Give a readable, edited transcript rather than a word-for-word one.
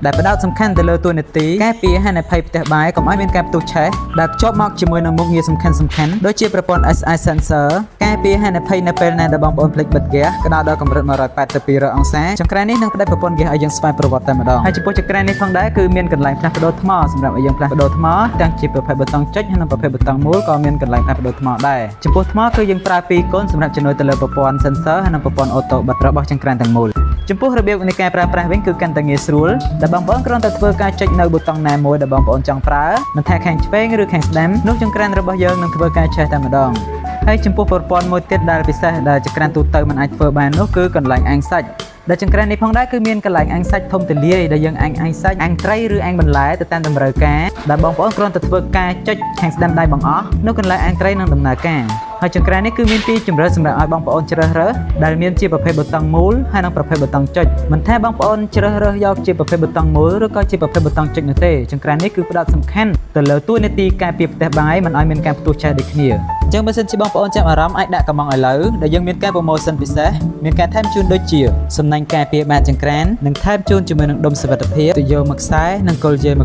ដែលផ្ដោតសំខាន់ទៅលើតួនាទីការពារហានិភ័យផ្ទះបាយកុំឲ្យមានការផ្ទុះឆេះដែលភ្ជាប់មកជាមួយនឹងមុខងារសំខាន់ៗដូចជាប្រព័ន្ធ SI sensor ការពារហានិភ័យនៅពេលណាដែលបងប្អូនភ្លេចបិទហ្គាសក្តៅដល់កម្រិត180-200អង្សាចង្ក្រាននេះនឹងផ្ដល់ប្រព័ន្ធហ្គាសឲ្យយើងស្វ័យប្រវត្តិតែម្ដងហើយចំពោះចង្ក្រាននេះផងដែរគឺមានកន្លែងផ្លាស់ប្ដូរថ្មសម្រាប់ឲ្យយើងផ្លាស់ប្ដូរថ្មទាំងជាប្រភេទប៊ូតុងចុចហើយនិងប្រភេទប៊ូតុងមូលក៏មានកន្លែងផ្លាស់ប្ដូរថ្មដែរចំពោះថ្មគឺយើងប្រើ2កូនសម្រាប់ជំនួយទៅលើប្រព័ន្ធ sensor ហើយនិងប្រព័ន្ធ auto បិទរបស់ចង្ក្រានទាំងមូលចំពោះរបៀបនៃការប្រើប្រាស់វិញគឺកាន់តែងាយស្រួលដែលបងប្អូនគ្រាន់តែធ្វើការចុចនៅប៊ូតុងណាមួយដែលបងប្អូនចង់ប្រើមិនថាខាងឆ្វេងឬខាងស្ដាំនោះចង្ក្រានរបស់យើងនឹងធ្វើការឆេះតែម្ដងហើយចំពោះប្រព័ន្ធមួយទៀតដែលពិសេសដែលចង្ក្រានទូទៅមិនអាចធ្វើបាននោះគឺកន្លែងអាំងសាច់ដែលចង្ក្រាននេះផងដែរគឺមានកន្លែងអាំងសាច់ធំទូលាយដែលយើងអាំងសាច់អាំងត្រីឬអាំងបន្លែទៅតាមតម្រូវការដែលបងប្អូនគ្រាន់តែធ្វើការចុចខាងស្ដាំដៃបង្អស់នោះកន្លែងអាំងត្រីនឹងដំណើរការហើយចង្ក្រាននេះគឺមានពីរជម្រើសសម្រាប់ឲ្យបងប្អូនជ្រើសរើសដែលមានជាប្រភេទប៊ូតុងមូលហើយនិងប្រភេទប៊ូតុងចុចមិនថាបងប្អូនជ្រើសរើសយកជាប្រភេទប៊ូតុងមូលឬក៏ជាប្រភេទប៊ូតុងចុចនោះទេចង្ក្រាននេះគឺផ្ដោតសំខាន់ទៅលើតួនាទីការពារផ្ទះបាយមិនឲ្យមានការផ្ទុះឆេះដូចគ្នាអញ្ចឹងបើសិនជាបងប្អូនចាប់អារម្មណ៍អាចដាក់កំងឥឡូវដែលយើងមានការប្រម៉ូសិនពិសេសមានការថែមជូនដូចជាសំណាញ់ការពារបាតចង្ក្រាននិងថែមជូនជាមួយនឹងដុំសុវត្ថិភាពទុយោមួយខ្សែនិងគល់យាយមួយ